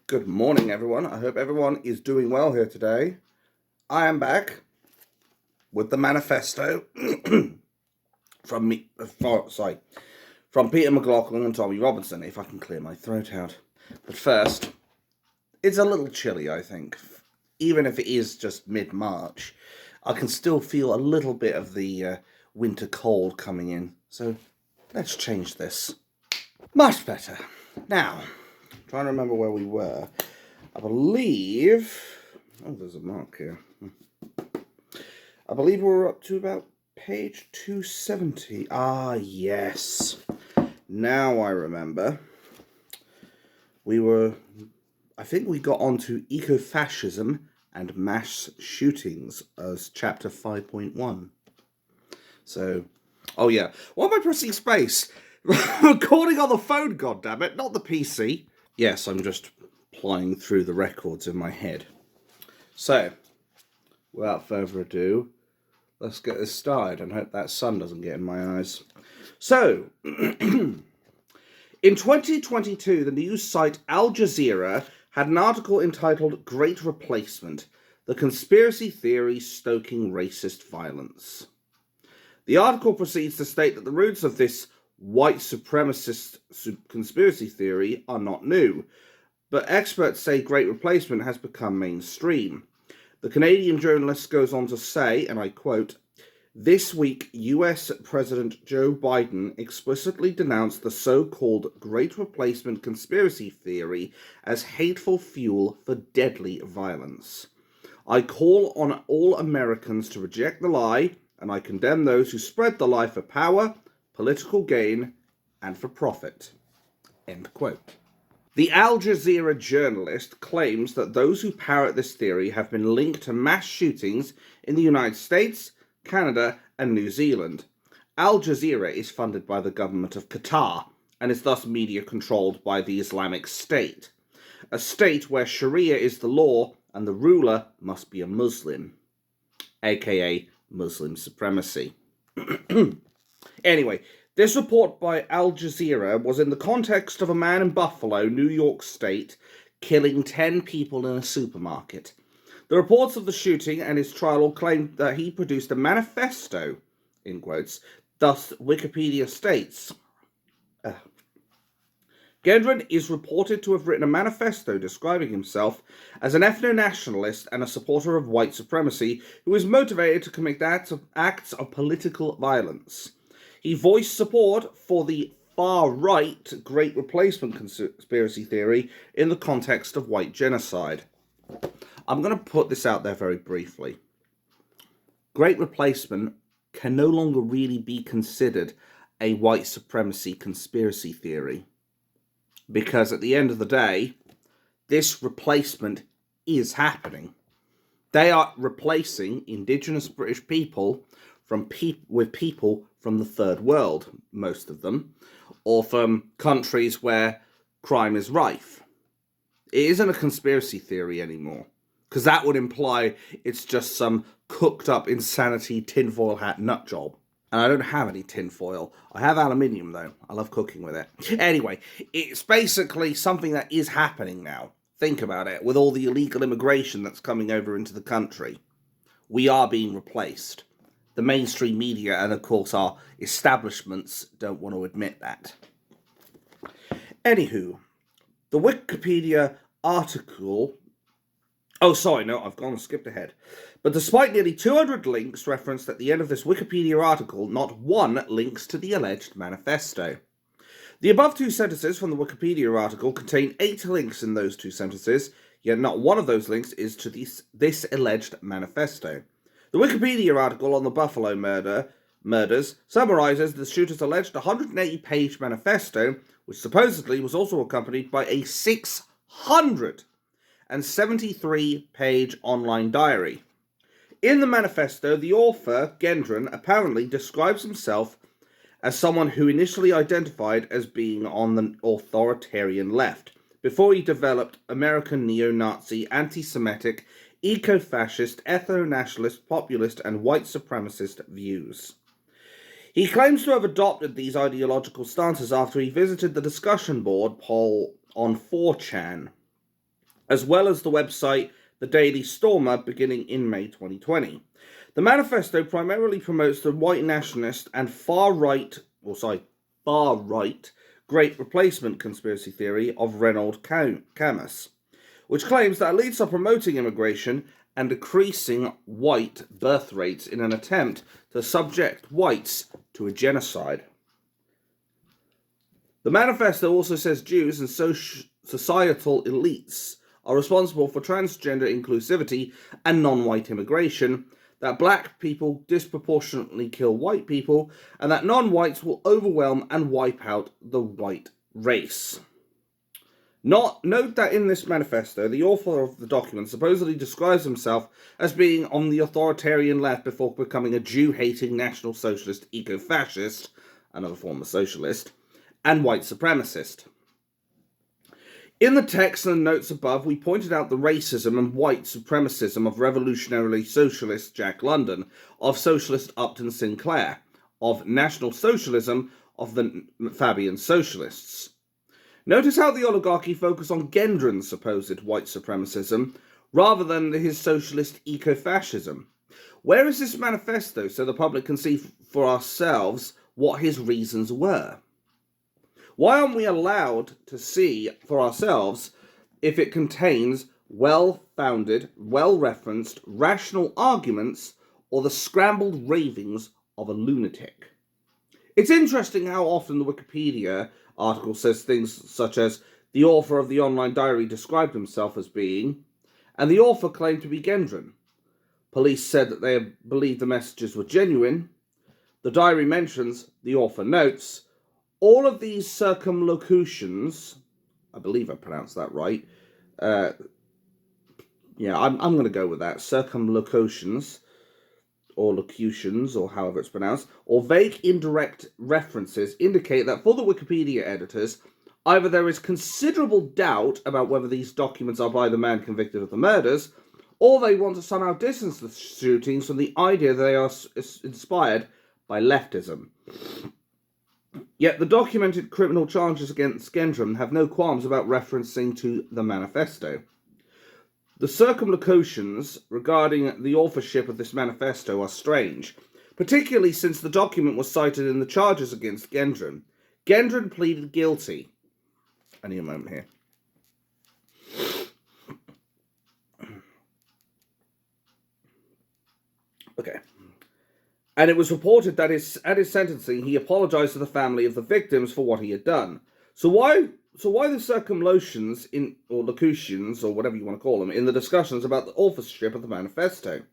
Good morning, everyone. I hope everyone is doing well here today. I am back with the manifesto from Peter McLaughlin and Tommy Robinson, if I can clear my throat out. But first, it's a little chilly, I think. Even if it is just mid-March, I can still feel a little bit of the winter cold coming in. So let's change this. Much better. Now, trying to remember where we were. I believe... Oh, there's a mark here. I believe we're up to about page 270. Ah, yes. Now I remember. I think we got onto Eco-Fascism and mass shootings as chapter 5.1. So, oh yeah. Why am I pressing space? Recording on the phone, goddammit, not the PC. Yes, I'm just plying through the records in my head. So, without further ado, let's get this started and hope that sun doesn't get in my eyes. So, in 2022, the news site Al Jazeera had an article entitled Great Replacement, the Conspiracy Theory Stoking Racist Violence. The article proceeds to state that the roots of this white supremacist conspiracy theory are not new, but experts say Great Replacement has become mainstream. The Canadian journalist goes on to say, and I quote, "This week, US President Joe Biden explicitly denounced the so-called Great Replacement conspiracy theory as hateful fuel for deadly violence. I call on all Americans to reject the lie, and I condemn those who spread the lie for power, political gain, and for profit." End quote. The Al Jazeera journalist claims that those who parrot this theory have been linked to mass shootings in the United States, Canada, and New Zealand. Al Jazeera is funded by the government of Qatar and is thus media controlled by the Islamic State, a state where Sharia is the law and the ruler must be a Muslim, aka Muslim supremacy. Anyway, this report by Al Jazeera was in the context of a man in Buffalo, New York State, killing 10 people in a supermarket. The reports of the shooting and his trial all claimed that he produced a manifesto, in quotes, thus Wikipedia states. Gendron is reported to have written a manifesto describing himself as an ethno-nationalist and a supporter of white supremacy who is motivated to commit acts of political violence. He voiced support for the far-right Great Replacement conspiracy theory in the context of white genocide. I'm going to put this out there very briefly. Great Replacement can no longer really be considered a white supremacy conspiracy theory, because at the end of the day, this replacement is happening. They are replacing Indigenous British people with people from the third world, most of them, or from countries where crime is rife. It isn't a conspiracy theory anymore, because that would imply it's just some cooked up insanity tinfoil hat nut job. And I don't have any tinfoil. I have aluminium, though. I love cooking with it. Anyway, it's basically something that is happening now. Think about it. With all the illegal immigration that's coming over into the country, we are being replaced. The mainstream media and, of course, our establishments don't want to admit that. Anywho, the Wikipedia article... Oh, sorry, no, I've skipped ahead. But despite nearly 200 links referenced at the end of this Wikipedia article, not one links to the alleged manifesto. The above two sentences from the Wikipedia article contain 8 links in those 2 sentences, yet not one of those links is to this alleged manifesto. The Wikipedia article on the Buffalo murders summarizes the shooter's alleged 180-page manifesto, which supposedly was also accompanied by a 673-page online diary. In the manifesto, the author, Gendron, apparently describes himself as someone who initially identified as being on the authoritarian left, before he developed American neo-Nazi, anti-Semitic, eco-fascist, ethno-nationalist, populist, and white supremacist views. He claims to have adopted these ideological stances after he visited the discussion board poll on 4chan. as well as the website The Daily Stormer beginning in May 2020. The manifesto primarily promotes the white nationalist and far-right Great Replacement conspiracy theory of Reynold Camus, which claims that elites are promoting immigration and decreasing white birth rates in an attempt to subject whites to a genocide. The manifesto also says Jews and societal elites are responsible for transgender inclusivity and non-white immigration, that black people disproportionately kill white people, and that non-whites will overwhelm and wipe out the white race. Note that in this manifesto, the author of the document supposedly describes himself as being on the authoritarian left before becoming a Jew-hating National Socialist eco-fascist, another form of socialist, and white supremacist. In the text and notes above, we pointed out the racism and white supremacism of revolutionary socialist Jack London, of socialist Upton Sinclair, of National Socialism of the Fabian Socialists. Notice how the oligarchy focus on Gendron's supposed white supremacism rather than his socialist eco-fascism. Where is this manifesto so the public can see for ourselves what his reasons were? Why aren't we allowed to see for ourselves if it contains well-founded, well-referenced, rational arguments or the scrambled ravings of a lunatic? It's interesting how often the Wikipedia article says things such as, the author of the online diary described himself as being, and the author claimed to be Gendron. Police said that they believed the messages were genuine. The diary mentions, the author notes. All of these circumlocutions, I believe I pronounced that right. I'm going to go with that. Circumlocutions, or locutions, or however it's pronounced, or vague indirect references indicate that for the Wikipedia editors, either there is considerable doubt about whether these documents are by the man convicted of the murders, or they want to somehow distance the shootings from the idea that they are inspired by leftism. Yet the documented criminal charges against Gendron have no qualms about referencing to the manifesto. The circumlocutions regarding the authorship of this manifesto are strange, particularly since the document was cited in the charges against Gendron. Gendron pleaded guilty. I need a moment here. Okay. And it was reported that at his sentencing, he apologized to the family of the victims for what he had done. So why the circumlocutions or locutions, or whatever you want to call them, in the discussions about the authorship of the manifesto?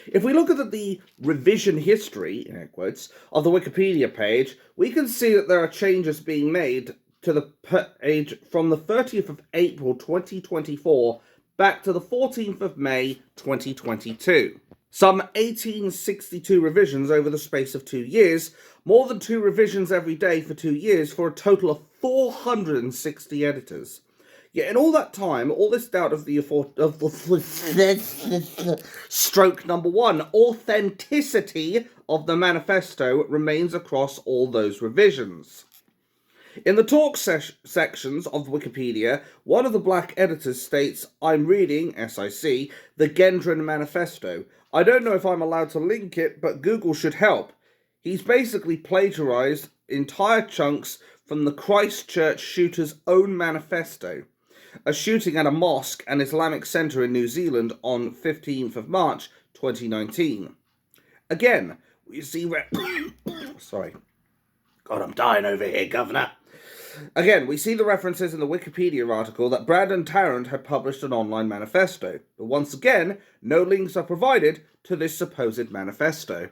If we look at the revision history, in air quotes, of the Wikipedia page, we can see that there are changes being made to the page from the 30th of April 2024 back to the 14th of May 2022. Some 1862 revisions over the space of 2 years, more than 2 revisions every day for 2 years, for a total of 460 editors. Yet in all that time, all this doubt of the stroke number 1, authenticity of the manifesto remains across all those revisions. In the talk sections of Wikipedia, one of the black editors states, I'm reading, SIC, the Gendron Manifesto. I don't know if I'm allowed to link it, but Google should help. He's basically plagiarized entire chunks from the Christchurch shooter's own manifesto, a shooting at a mosque and Islamic centre in New Zealand on 15th of March 2019. Again, we see Sorry. God, I'm dying over here, Governor. Again, we see the references in the Wikipedia article that Brandon Tarrant had published an online manifesto, but once again, no links are provided to this supposed manifesto.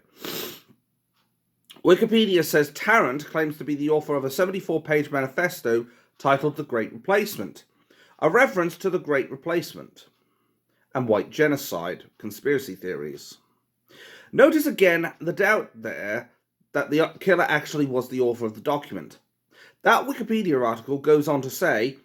Wikipedia says Tarrant claims to be the author of a 74-page manifesto titled The Great Replacement, a reference to the Great Replacement and white genocide conspiracy theories. Notice again the doubt there that the killer actually was the author of the document. That Wikipedia article goes on to say,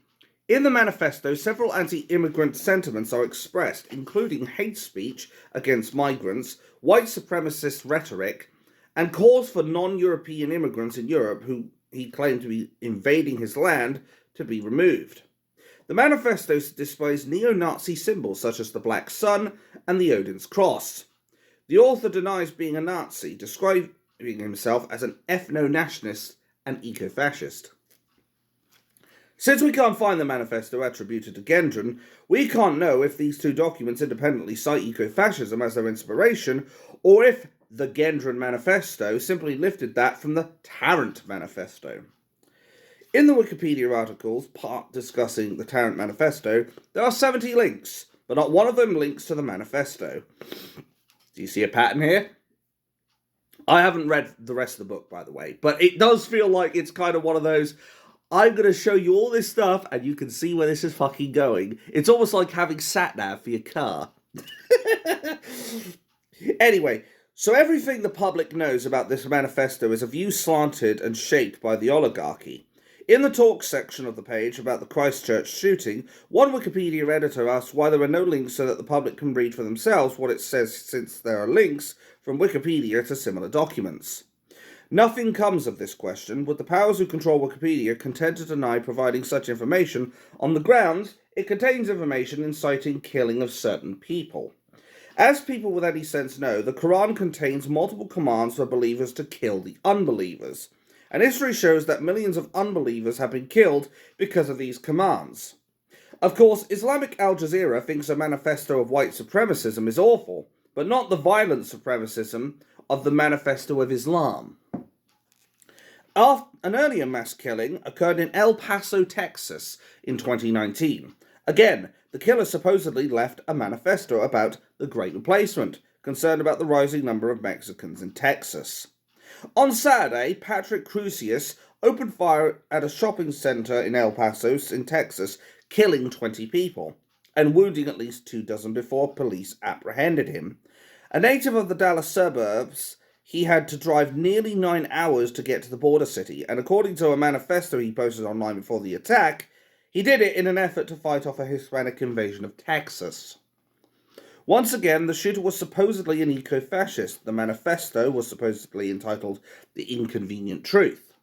in the manifesto, several anti-immigrant sentiments are expressed, including hate speech against migrants, white supremacist rhetoric, and calls for non-European immigrants in Europe who he claimed to be invading his land to be removed. The manifesto displays neo-Nazi symbols such as the Black Sun and the Odin's Cross. The author denies being a Nazi, describing himself as an ethno-nationalist and eco-fascist. Since we can't find the manifesto attributed to Gendron, we can't know if these two documents independently cite eco-fascism as their inspiration, or if the Gendron Manifesto simply lifted that from the Tarrant Manifesto. In the Wikipedia articles discussing the Tarrant Manifesto, there are 70 links, but not one of them links to the manifesto. Do you see a pattern here? I haven't read the rest of the book, by the way, but it does feel like it's kind of one of those, I'm going to show you all this stuff and you can see where this is fucking going. It's almost like having sat-nav for your car. Anyway, so everything the public knows about this manifesto is a view slanted and shaped by the oligarchy. In the talk section of the page about the Christchurch shooting, one Wikipedia editor asks why there are no links so that the public can read for themselves what it says, since there are links from Wikipedia to similar documents. Nothing comes of this question, with the powers who control Wikipedia content to deny providing such information on the grounds it contains information inciting killing of certain people. As people with any sense know, the Quran contains multiple commands for believers to kill the unbelievers, and history shows that millions of unbelievers have been killed because of these commands. Of course, Islamic Al Jazeera thinks a manifesto of white supremacism is awful, but not the violent supremacism of the Manifesto of Islam. An earlier mass killing occurred in El Paso, Texas in 2019. Again, the killer supposedly left a manifesto about the Great Replacement, concerned about the rising number of Mexicans in Texas. On Saturday, Patrick Crusius opened fire at a shopping center in El Paso, in Texas, killing 20 people, and wounding at least 24 before police apprehended him. A native of the Dallas suburbs, he had to drive nearly 9 hours to get to the border city, and according to a manifesto he posted online before the attack, he did it in an effort to fight off a Hispanic invasion of Texas. Once again, the shooter was supposedly an eco-fascist. The manifesto was supposedly entitled The Inconvenient Truth,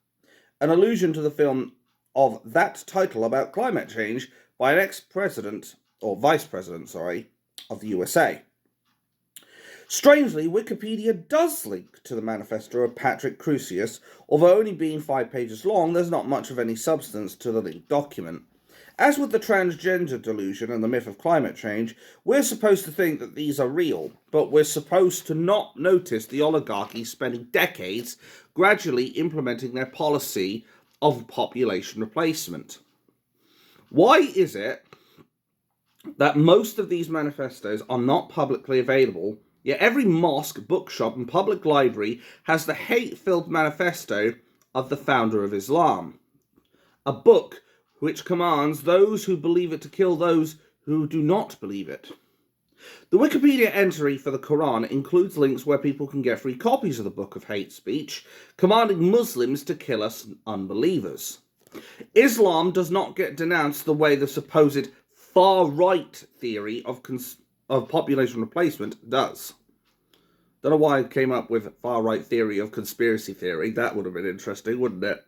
an allusion to the film of that title about climate change by an ex-president, or vice-president, of the USA. Strangely, Wikipedia does link to the manifesto of Patrick Crusius, although only being 5 pages long, there's not much of any substance to the linked document. As with the transgender delusion and the myth of climate change, we're supposed to think that these are real, but we're supposed to not notice the oligarchy spending decades gradually implementing their policy of population replacement. Why is it that most of these manifestos are not publicly available, yet every mosque, bookshop, and public library has the hate-filled manifesto of the founder of Islam? A book which commands those who believe it to kill those who do not believe it. The Wikipedia entry for the Quran includes links where people can get free copies of the Book of Hate Speech, commanding Muslims to kill us unbelievers. Islam does not get denounced the way the supposed far-right theory of population replacement does. Don't know why I came up with far-right theory of conspiracy theory. That would have been interesting, wouldn't it?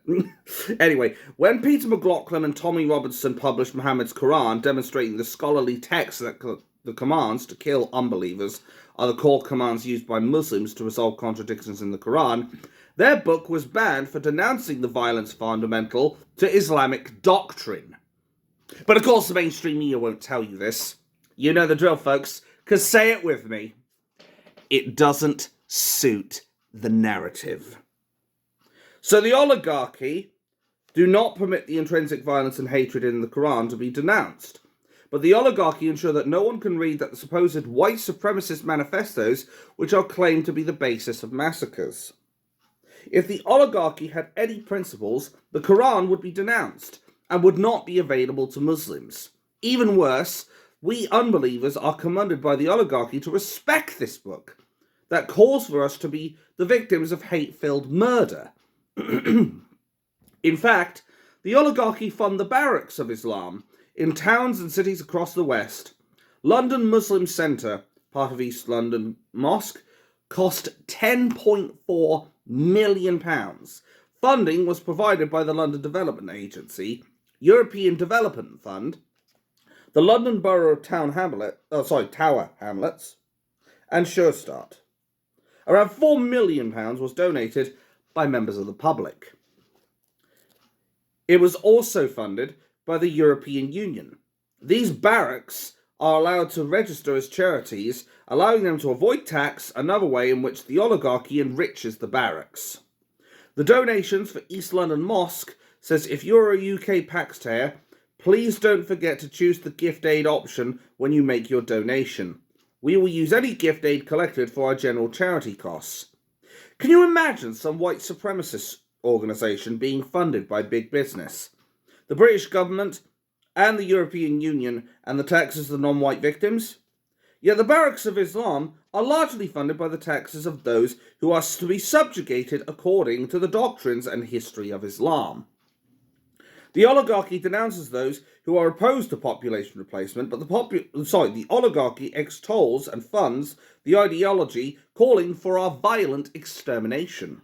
Anyway, when Peter McLaughlin and Tommy Robinson published Muhammad's Quran, demonstrating the scholarly text that the commands to kill unbelievers are the core commands used by Muslims to resolve contradictions in the Quran, their book was banned for denouncing the violence fundamental to Islamic doctrine. But of course the mainstream media won't tell you this. You know the drill, folks, because say it with me. It doesn't suit the narrative. So the oligarchy do not permit the intrinsic violence and hatred in the Quran to be denounced. But the oligarchy ensure that no one can read that the supposed white supremacist manifestos which are claimed to be the basis of massacres. If the oligarchy had any principles, the Quran would be denounced and would not be available to Muslims. Even worse, we unbelievers are commanded by the oligarchy to respect this book that calls for us to be the victims of hate-filled murder. In fact, the oligarchy fund the barracks of Islam in towns and cities across the West. London Muslim Centre, part of East London Mosque, cost £10.4 million. Funding was provided by the London Development Agency, European Development Fund, the London Borough Tower Hamlets, and Sherstart. Around £4 million was donated by members of the public. It was also funded by the European Union. These barracks are allowed to register as charities, allowing them to avoid tax, another way in which the oligarchy enriches the barracks. The donations for East London Mosque says if you're a UK taxpayer, please don't forget to choose the gift aid option when you make your donation. We will use any gift aid collected for our general charity costs. Can you imagine some white supremacist organisation being funded by big business? The British government and the European Union and the taxes of the non-white victims? Yet the barracks of Islam are largely funded by the taxes of those who are to be subjugated according to the doctrines and history of Islam. The oligarchy denounces those who are opposed to population replacement, but the oligarchy extols and funds the ideology calling for our violent extermination.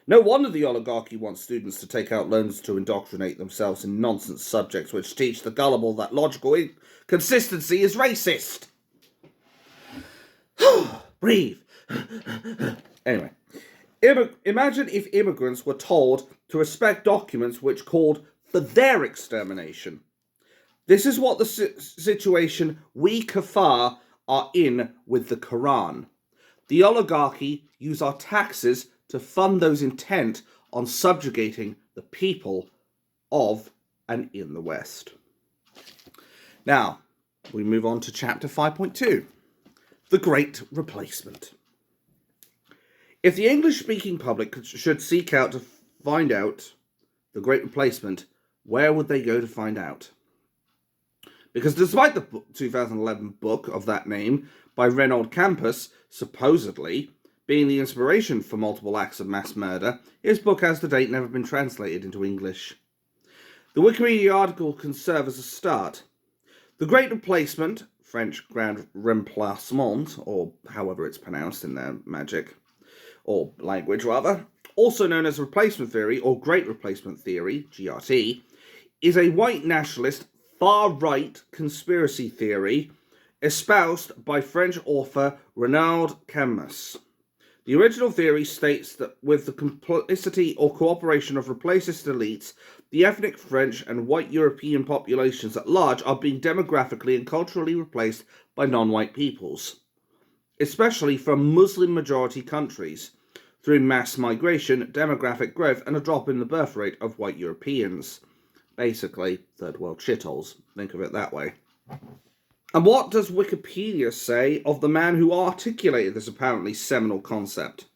No wonder the oligarchy wants students to take out loans to indoctrinate themselves in nonsense subjects which teach the gullible that logical consistency is racist. Breathe. Anyway, imagine if immigrants were told to respect documents which called for their extermination. This is what the situation we kafir are in with the Quran. The oligarchy use our taxes to fund those intent on subjugating the people of and in the West. Now, we move on to chapter 5.2, the Great Replacement. If the English-speaking public should seek out to find out the Great Replacement, where would they go to find out? Because despite the 2011 book of that name by Reynold Campos, supposedly being the inspiration for multiple acts of mass murder, his book has to date never been translated into English. The Wikipedia article can serve as a start. The Great Replacement, French Grand Remplacement, or however it's pronounced in their magic, or language rather, also known as replacement theory or Great Replacement Theory, GRT, is a white nationalist, far-right conspiracy theory espoused by French author Reynold Camus. The original theory states that with the complicity or cooperation of replacist elites, the ethnic French and white European populations at large are being demographically and culturally replaced by non-white peoples, especially from Muslim-majority countries, through mass migration, demographic growth, and a drop in the birth rate of white Europeans. Basically, third world shitholes. Think of it that way. And what does Wikipedia say of the man who articulated this apparently seminal concept?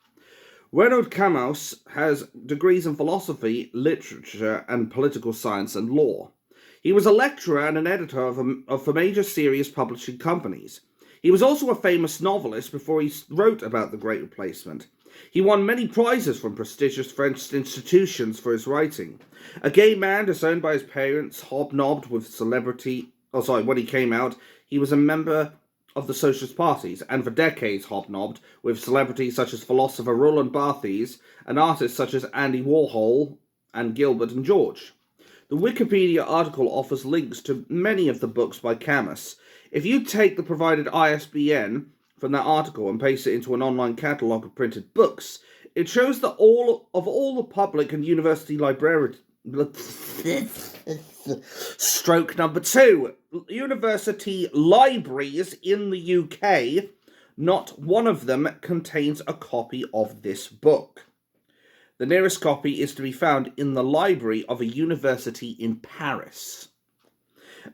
Reynold Camus has degrees in philosophy, literature, and political science and law. He was a lecturer and an editor of major serious publishing companies. He was also a famous novelist before he wrote about the Great Replacement. He won many prizes from prestigious French institutions for his writing. A gay man disowned by his parents, hobnobbed with when he came out, he was a member of the Socialist parties, and for decades hobnobbed with celebrities such as philosopher Roland Barthes and artists such as Andy Warhol and Gilbert and George. The Wikipedia article offers links to many of the books by Camus. If you take the provided ISBN from that article and paste it into an online catalogue of printed books, it shows that all the public and university libraries stroke number 2. University libraries in the UK, not one of them contains a copy of this book. The nearest copy is to be found in the library of a university in Paris.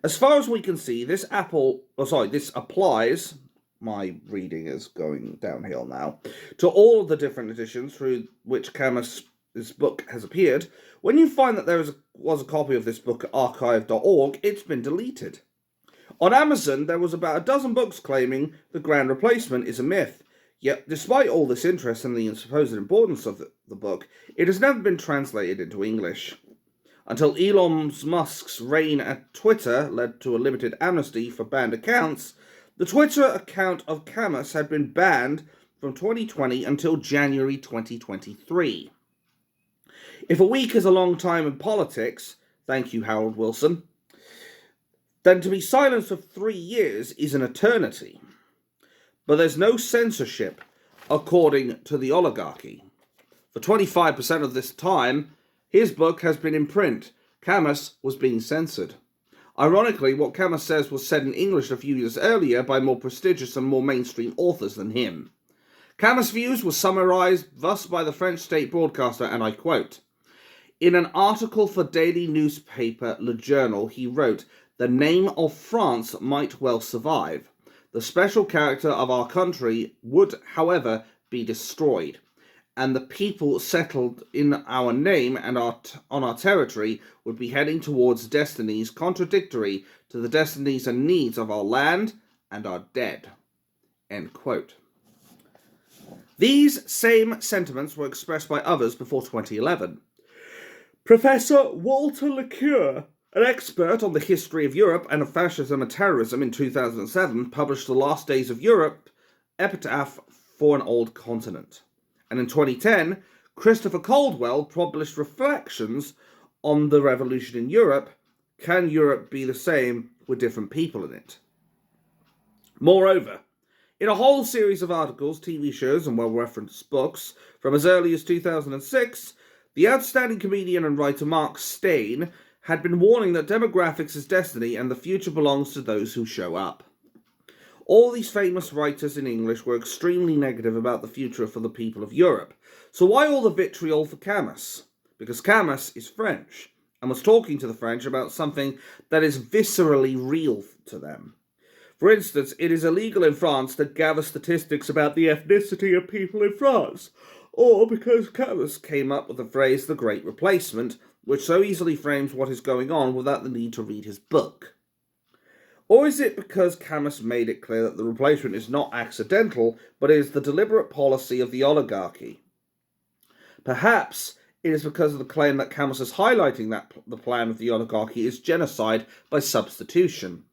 As far as we can see, this applies, my reading is going downhill now, to all of the different editions through which Camus' book has appeared. When you find that there was a copy of this book at archive.org, it's been deleted. On Amazon, there was about a dozen books claiming the Grand Replacement is a myth. Yet, despite all this interest and the supposed importance of the book, it has never been translated into English. Until Elon Musk's reign at Twitter led to a limited amnesty for banned accounts, the Twitter account of Camus had been banned from 2020 until January 2023. If a week is a long time in politics, thank you, Harold Wilson, then to be silenced for 3 years is an eternity. But there's no censorship, according to the oligarchy. For 25% of this time, his book has been in print. Camus was being censored. Ironically, what Camus says was said in English a few years earlier by more prestigious and more mainstream authors than him. Camus' views were summarized thus by the French state broadcaster, and I quote, "In an article for daily newspaper Le Journal, he wrote, 'The name of France might well survive. The special character of our country would, however, be destroyed, and the people settled in our name and on our territory would be heading towards destinies contradictory to the destinies and needs of our land and our dead.'" End quote. These same sentiments were expressed by others before 2011. Professor Walter Lecure, an expert on the history of Europe and of fascism and terrorism, in 2007 published The Last Days of Europe, Epitaph for an Old Continent. And in 2010, Christopher Caldwell published Reflections on the Revolution in Europe, Can Europe Be the Same with Different People in It? Moreover, in a whole series of articles, TV shows, and well-referenced books from as early as 2006, the outstanding comedian and writer Mark Steyn had been warning that demographics is destiny and the future belongs to those who show up. All these famous writers in English were extremely negative about the future for the people of Europe. So why all the vitriol for Camus? Because Camus is French and was talking to the French about something that is viscerally real to them. For instance, it is illegal in France to gather statistics about the ethnicity of people in France, or because Camus came up with the phrase "the Great Replacement," which so easily frames what is going on without the need to read his book. Or is it because Camus made it clear that the replacement is not accidental, but is the deliberate policy of the oligarchy? Perhaps it is because of the claim that Camus is highlighting that the plan of the oligarchy is genocide by substitution.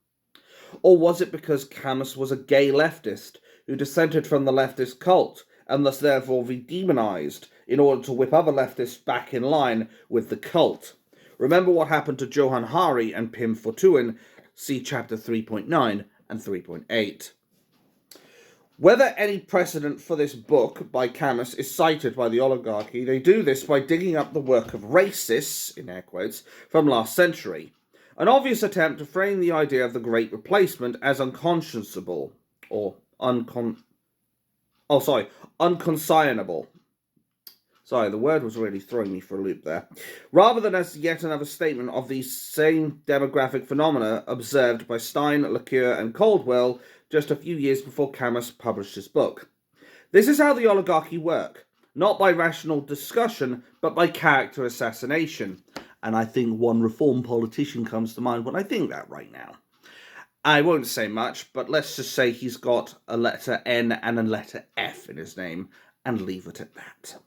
Or was it because Camus was a gay leftist who dissented from the leftist cult and thus therefore be demonized in order to whip other leftists back in line with the cult? Remember what happened to Johan Hari and Pim Fortuyn, see chapter 3.9 and 3.8. Whether any precedent for this book by Camus is cited by the oligarchy, they do this by digging up the work of racists, in air quotes, from last century. An obvious attempt to frame the idea of the Great Replacement as unconscionable, or unconsignable. Sorry, the word was really throwing me for a loop there. Rather than as yet another statement of these same demographic phenomena observed by Steyn, Lecure, and Caldwell just a few years before Camus published his book. This is how the oligarchy work, not by rational discussion, but by character assassination. And I think one reform politician comes to mind when I think that right now. I won't say much, but let's just say he's got a letter N and a letter F in his name, and leave it at that.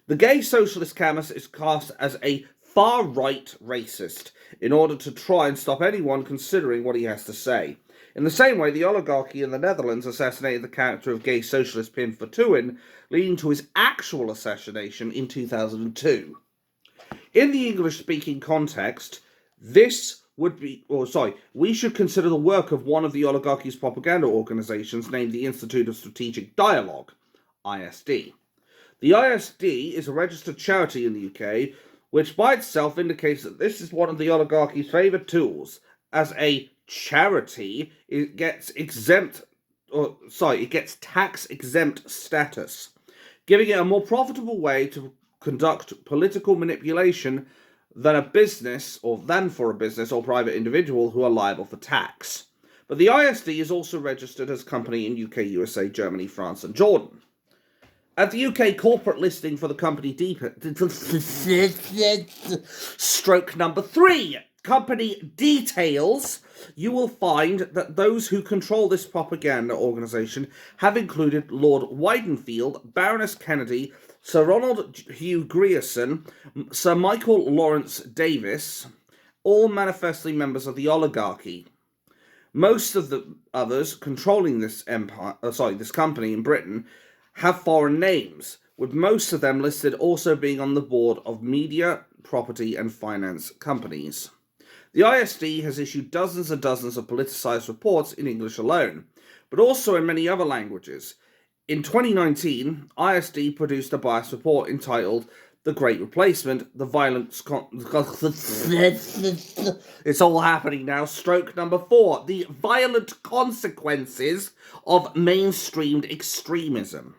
The gay socialist Camus is cast as a far-right racist in order to try and stop anyone considering what he has to say. In the same way, the oligarchy in the Netherlands assassinated the character of gay socialist Pim Fortuyn, leading to his actual assassination in 2002. In the English-speaking context, we should consider the work of one of the oligarchy's propaganda organisations named the Institute of Strategic Dialogue, ISD. The ISD is a registered charity in the UK, which by itself indicates that this is one of the oligarchy's favourite tools. As a charity, it gets tax-exempt status, giving it a more profitable way to conduct political manipulation than for a business or private individual who are liable for tax. But the ISD is also registered as a company in UK, USA, Germany, France, and Jordan. At the UK corporate listing for the company stroke number 3, company details, you will find that those who control this propaganda organisation have included Lord Weidenfield, Baroness Kennedy, Sir Ronald Hugh Grierson, Sir Michael Lawrence Davis, all manifestly members of the oligarchy. Most of the others controlling this company in Britain have foreign names, with most of them listed also being on the board of media, property and finance companies. The ISD has issued dozens and dozens of politicised reports in English alone, but also in many other languages. In 2019, ISD produced a bias report entitled The Great Replacement, the Violence... It's all happening now. Stroke number 4. The Violent Consequences of Mainstreamed Extremism.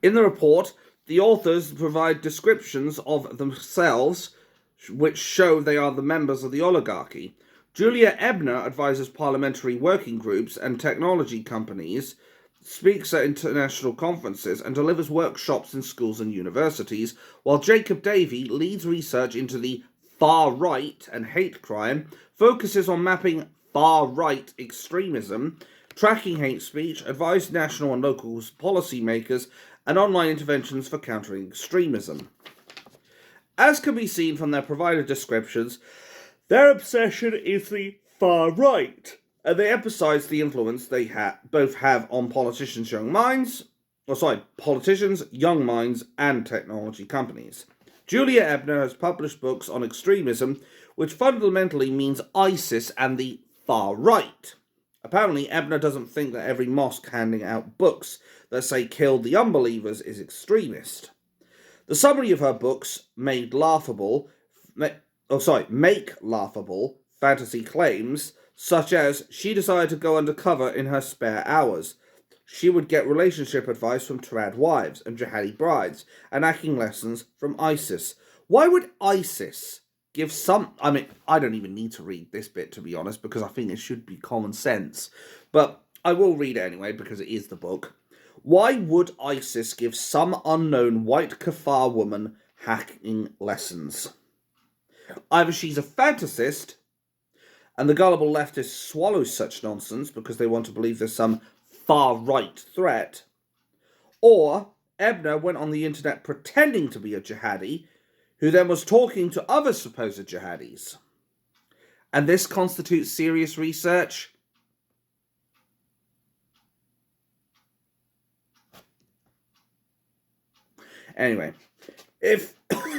In the report, the authors provide descriptions of themselves which show they are the members of the oligarchy. Julia Ebner advises parliamentary working groups and technology companies, speaks at international conferences, and delivers workshops in schools and universities, while Jacob Davey leads research into the far right and hate crime, focuses on mapping far right extremism, tracking hate speech, advised national and local policymakers, and online interventions for countering extremism. As can be seen from their provided descriptions, their obsession is the far right, and they emphasise the influence they both have on politicians, young minds, and technology companies. Julia Ebner has published books on extremism, which fundamentally means ISIS and the far right. Apparently, Ebner doesn't think that every mosque handing out books that say kill the unbelievers is extremist. The summary of her books make laughable fantasy claims, such as she decided to go undercover in her spare hours. She would get relationship advice from trad wives and jihadi brides, and acting lessons from ISIS. Why would ISIS give some... I don't even need to read this bit, to be honest, because I think it should be common sense. But I will read it anyway, because it is the book. Why would ISIS give some unknown white kafir woman hacking lessons? Either she's a fantasist, and the gullible leftists swallow such nonsense because they want to believe there's some far-right threat, or Ebner went on the internet pretending to be a jihadi, who then was talking to other supposed jihadis. And this constitutes serious research? Anyway, if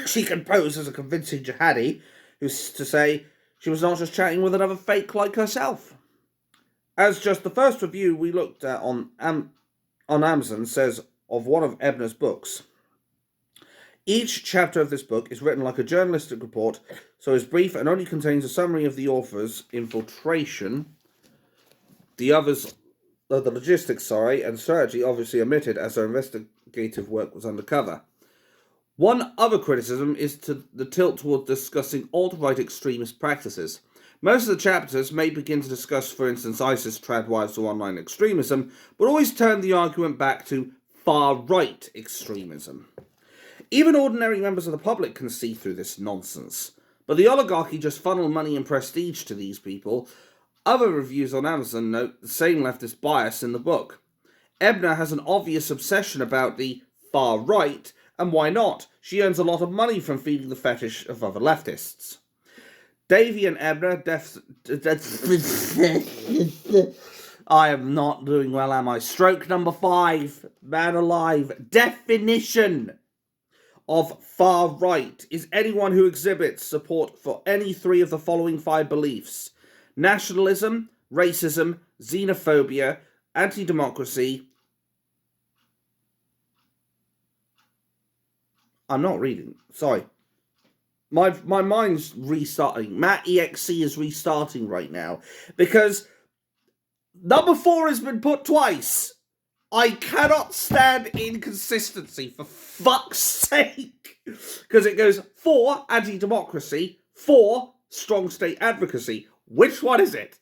she can pose as a convincing jihadi, who's to say she was not just chatting with another fake like herself? As just the first review we looked at on Amazon says of one of Ebner's books, each chapter of this book is written like a journalistic report, so is brief and only contains a summary of the author's infiltration. The logistics, and strategy obviously omitted as their investigative work was undercover. One other criticism is to the tilt towards discussing alt-right extremist practices. Most of the chapters may begin to discuss, for instance, ISIS, trad wives, or online extremism, but always turn the argument back to far-right extremism. Even ordinary members of the public can see through this nonsense, but the oligarchy just funnel money and prestige to these people. Other reviews on Amazon note the same leftist bias in the book. Ebner has an obvious obsession about the far right, and why not? She earns a lot of money from feeding the fetish of other leftists. Davey and Ebner, I am not doing well, am I? Stroke number 5, man alive. Definition of far right is anyone who exhibits support for any 3 of the following 5 beliefs: nationalism, racism, xenophobia, anti-democracy. I'm not reading. Sorry. My mind's restarting. Matt EXE is restarting right now. Because number 4 has been put twice. I cannot stand inconsistency, for fuck's sake. Because it goes 4, anti-democracy, 4, strong state advocacy. Which one is it?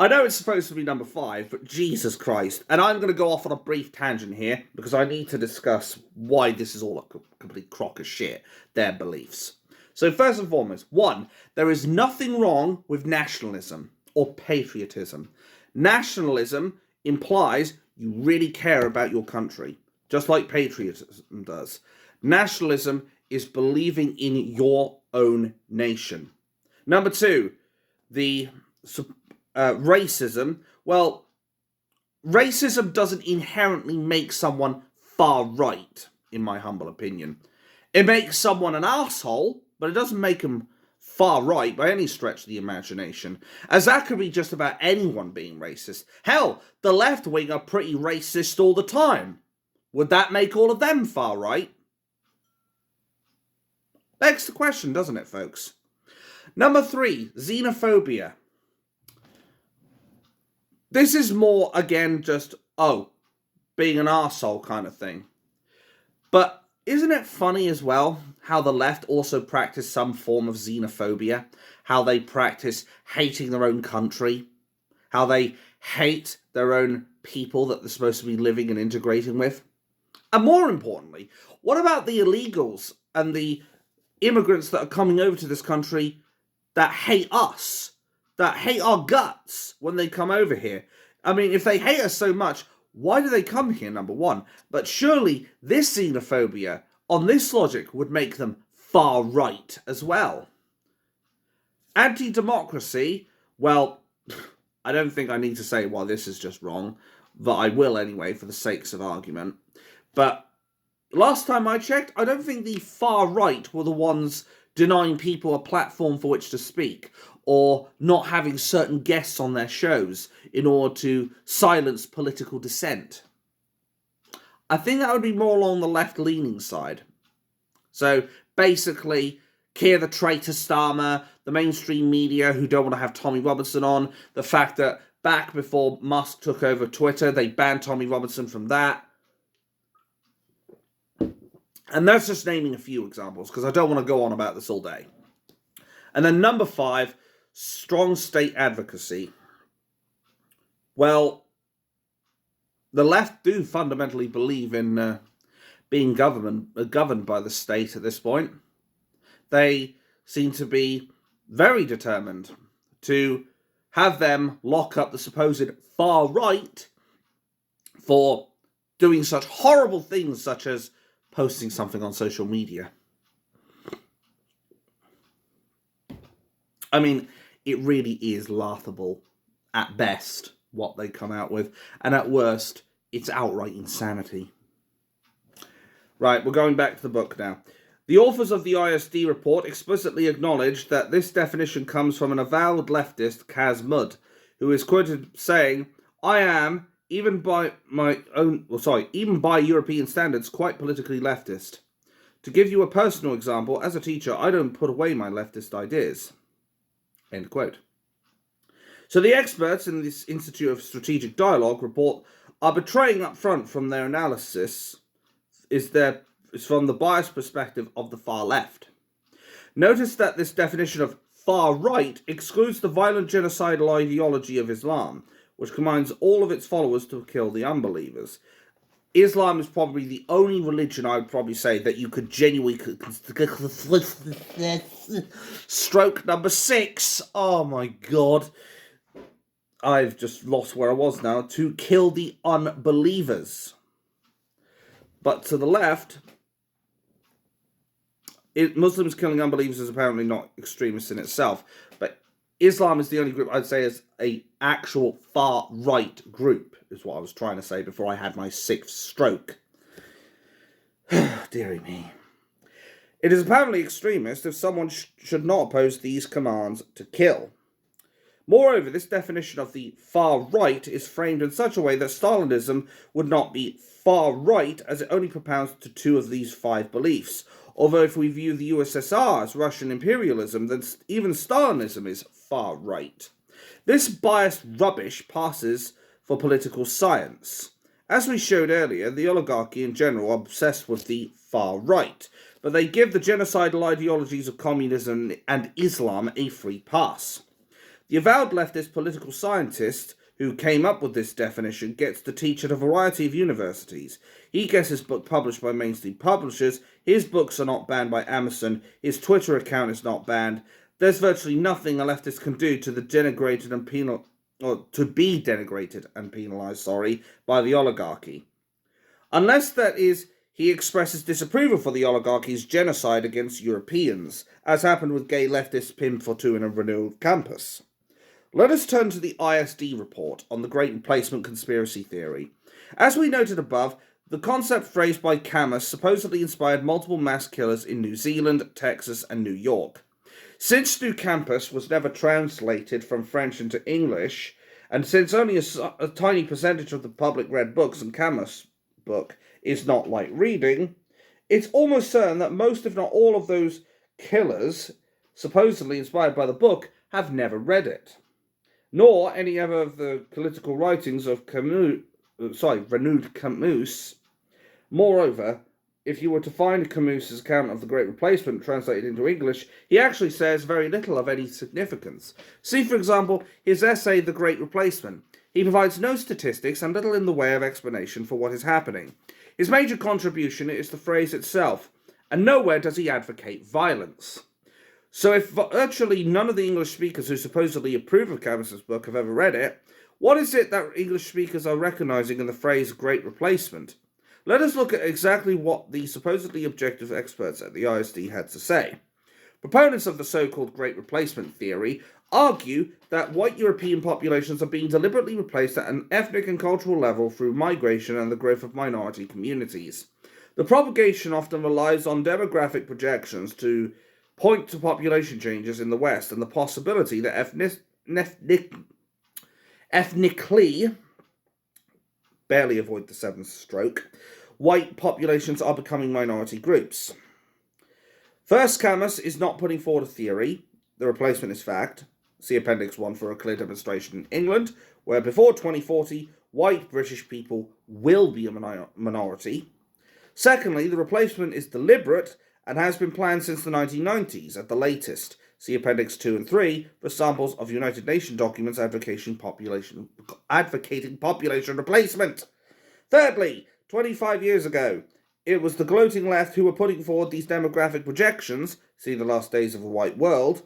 I know it's supposed to be number 5, but Jesus Christ. And I'm going to go off on a brief tangent here, because I need to discuss why this is all a complete crock of shit, their beliefs. So first and foremost, 1, there is nothing wrong with nationalism or patriotism. Nationalism implies you really care about your country, just like patriotism does. Nationalism is believing in your own nation. Number 2, the racism. Well, racism doesn't inherently make someone far right, in my humble opinion. It makes someone an asshole, but it doesn't make them far right by any stretch of the imagination, as that could be just about anyone being racist. Hell, the left wing are pretty racist all the time. Would that make all of them far right? Begs the question, doesn't it, folks? Number 3, xenophobia. This is more, again, just, being an arsehole kind of thing. But isn't it funny as well how the left also practice some form of xenophobia? How they practice hating their own country? How they hate their own people that they're supposed to be living and integrating with? And more importantly, what about the illegals and the immigrants that are coming over to this country that hate us, that hate our guts when they come over here? I mean, if they hate us so much, why do they come here, number one? But surely this xenophobia, on this logic, would make them far right as well. Anti-democracy, well, I don't think I need to say why this is just wrong, but I will anyway for the sakes of argument. But last time I checked, I don't think the far right were the ones denying people a platform for which to speak, or not having certain guests on their shows in order to silence political dissent. I think that would be more along the left-leaning side. So basically, Keir the traitor Starmer, the mainstream media who don't want to have Tommy Robinson on, the fact that back before Musk took over Twitter, they banned Tommy Robinson from that. And that's just naming a few examples, because I don't want to go on about this all day. And then number 5, strong state advocacy. Well, the left do fundamentally believe in being governed by the state at this point. They seem to be very determined to have them lock up the supposed far right for doing such horrible things such as posting something on social media. I mean, it really is laughable at best what they come out with, and at worst, it's outright insanity. Right, we're going back to the book now. The authors of the ISD report explicitly acknowledge that this definition comes from an avowed leftist, Kaz Mudd, who is quoted saying, "I am, even by European standards, quite politically leftist. To give you a personal example, as a teacher, I don't put away my leftist ideas." End quote. So the experts in this Institute of Strategic Dialogue report are betraying up front from their analysis is from the biased perspective of the far left. Notice that this definition of far right excludes the violent genocidal ideology of Islam, which commands all of its followers to kill the unbelievers. Islam is probably the only religion I would probably say that you could genuinely... Stroke number 6. Oh my god. I've just lost where I was now. To kill the unbelievers. But to the left, Muslims killing unbelievers is apparently not extremist in itself. But Islam is the only group I'd say is a actual far right group, is what I was trying to say before I had my 6th stroke. Dearie me. It is apparently extremist if someone should not oppose these commands to kill. Moreover, this definition of the far right is framed in such a way that Stalinism would not be far right, as it only propounds to 2 of these 5 beliefs. Although if we view the USSR as Russian imperialism, then even Stalinism is far right. This biased rubbish passes for political science. As we showed earlier, the oligarchy in general are obsessed with the far right, but they give the genocidal ideologies of communism and Islam a free pass. The avowed leftist political scientist who came up with this definition gets to teach at a variety of universities. He gets his book published by mainstream publishers, his books are not banned by Amazon, his Twitter account is not banned. There's virtually nothing a leftist can do to be denigrated and penalised, by the oligarchy. Unless that is, he expresses disapproval for the oligarchy's genocide against Europeans, as happened with gay leftist Pim Fortuyn in a renewed campus. Let us turn to the ISD report on the Great Replacement Conspiracy Theory. As we noted above, the concept phrased by Camus supposedly inspired multiple mass killers in New Zealand, Texas, and New York. Since New Campus was never translated from French into English, and since only a tiny percentage of the public read books and Camus book is not light reading, it's almost certain that most, if not all, of those killers, supposedly inspired by the book, have never read it, nor any other of the political writings of Renaud Camus. Moreover, if you were to find Camus's account of the Great Replacement translated into English, he actually says very little of any significance. See, for example, his essay, The Great Replacement. He provides no statistics and little in the way of explanation for what is happening. His major contribution is the phrase itself, and nowhere does he advocate violence. So if virtually none of the English speakers who supposedly approve of Camus's book have ever read it, what is it that English speakers are recognizing in the phrase Great Replacement? Let us look at exactly what the supposedly objective experts at the ISD had to say. Proponents of the so-called Great Replacement theory argue that white European populations are being deliberately replaced at an ethnic and cultural level through migration and the growth of minority communities. The propagation often relies on demographic projections to point to population changes in the West and the possibility that ethnically, barely avoid the seventh stroke, white populations are becoming minority groups. First, Camus is not putting forward a theory. The replacement is fact. See Appendix 1 for a clear demonstration in England, where before 2040, white British people will be a minority. Secondly, the replacement is deliberate and has been planned since the 1990s at the latest. See Appendix 2 and 3 for samples of United Nations documents advocating population replacement. Thirdly, 25 years ago, it was the gloating left who were putting forward these demographic projections, see The Last Days of a White World,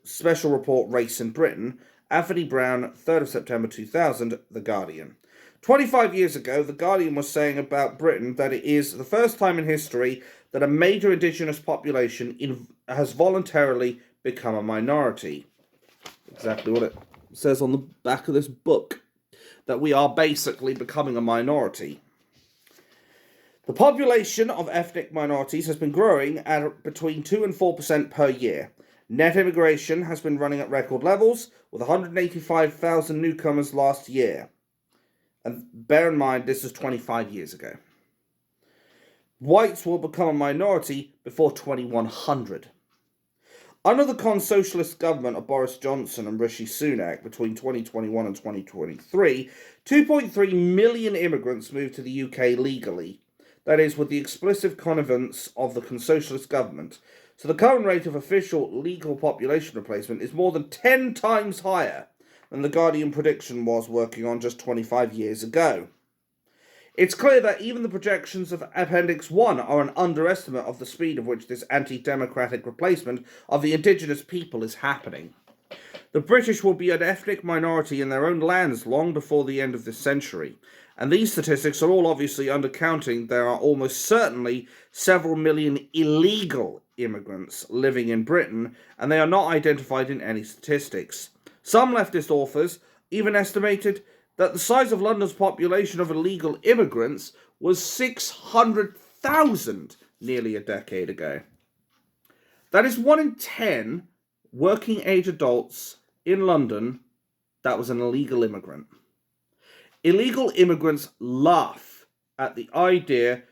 Special Report Race in Britain, Anthony Brown, 3rd of September 2000, The Guardian. 25 years ago, The Guardian was saying about Britain that it is the first time in history that a major indigenous population has voluntarily become a minority. Exactly what it says on the back of this book, that we are basically becoming a minority. The population of ethnic minorities has been growing at between 2 and 4% per year. Net immigration has been running at record levels, with 185,000 newcomers last year. And bear in mind, this is 25 years ago. Whites will become a minority before 2100. Under the con-socialist government of Boris Johnson and Rishi Sunak between 2021 and 2023, 2.3 million immigrants moved to the UK legally. That is, with the explicit connivance of the con-socialist government. So the current rate of official legal population replacement is more than 10 times higher than the Guardian prediction was working on just 25 years ago. It's clear that even the projections of Appendix 1 are an underestimate of the speed of which this anti-democratic replacement of the indigenous people is happening. The British will be an ethnic minority in their own lands long before the end of this century. And these statistics are all obviously undercounting there are almost certainly several million illegal immigrants living in Britain, and they are not identified in any statistics. Some leftist authors even estimated that the size of London's population of illegal immigrants was 600,000 nearly a decade ago. That is 1 in 10 working age adults in London that was an illegal immigrant. Illegal immigrants laugh at the idea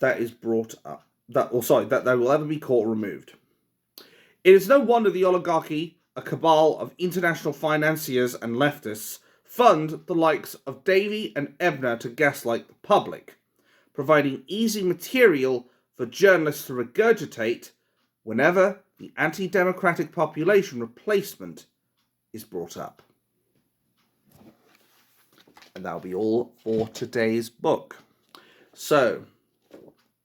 that is brought up, that they will ever be caught or removed. It is no wonder the oligarchy, a cabal of international financiers and leftists, fund the likes of Davy and Ebner to gaslight the public, providing easy material for journalists to regurgitate whenever the anti-democratic population replacement is brought up. And that'll be all for today's book. So,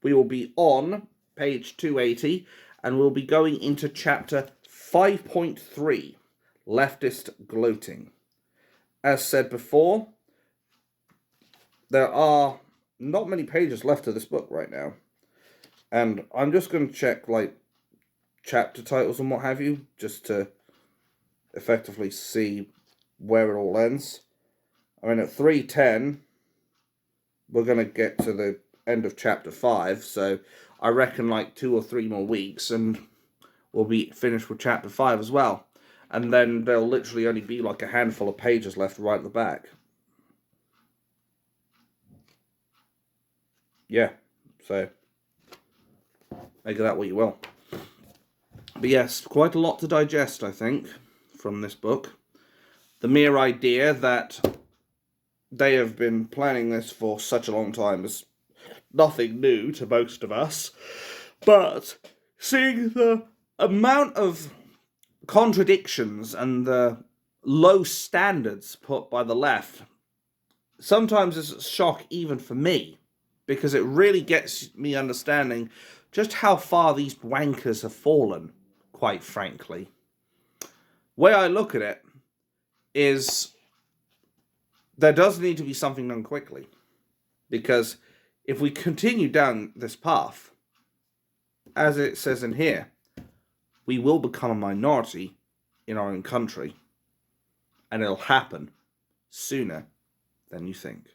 we will be on page 280, and we'll be going into chapter 5.3, Leftist Gloating. As said before, there are not many pages left of this book right now. And I'm just going to check, chapter titles and what have you, just to effectively see where it all ends. I mean, at 3:10, we're going to get to the end of chapter 5, so I reckon 2 or 3 more weeks, and will be finished with chapter 5 as well. And then there'll literally only be like a handful of pages left right at the back. Yeah, so make of that what you will. But yes, quite a lot to digest, I think, from this book. The mere idea that they have been planning this for such a long time is nothing new to most of us. But seeing the amount of contradictions and the low standards put by the left, sometimes it's a shock even for me, because it really gets me understanding just how far these wankers have fallen, quite frankly. The way I look at it is there does need to be something done quickly, because if we continue down this path, as it says in here, we will become a minority in our own country, and it'll happen sooner than you think.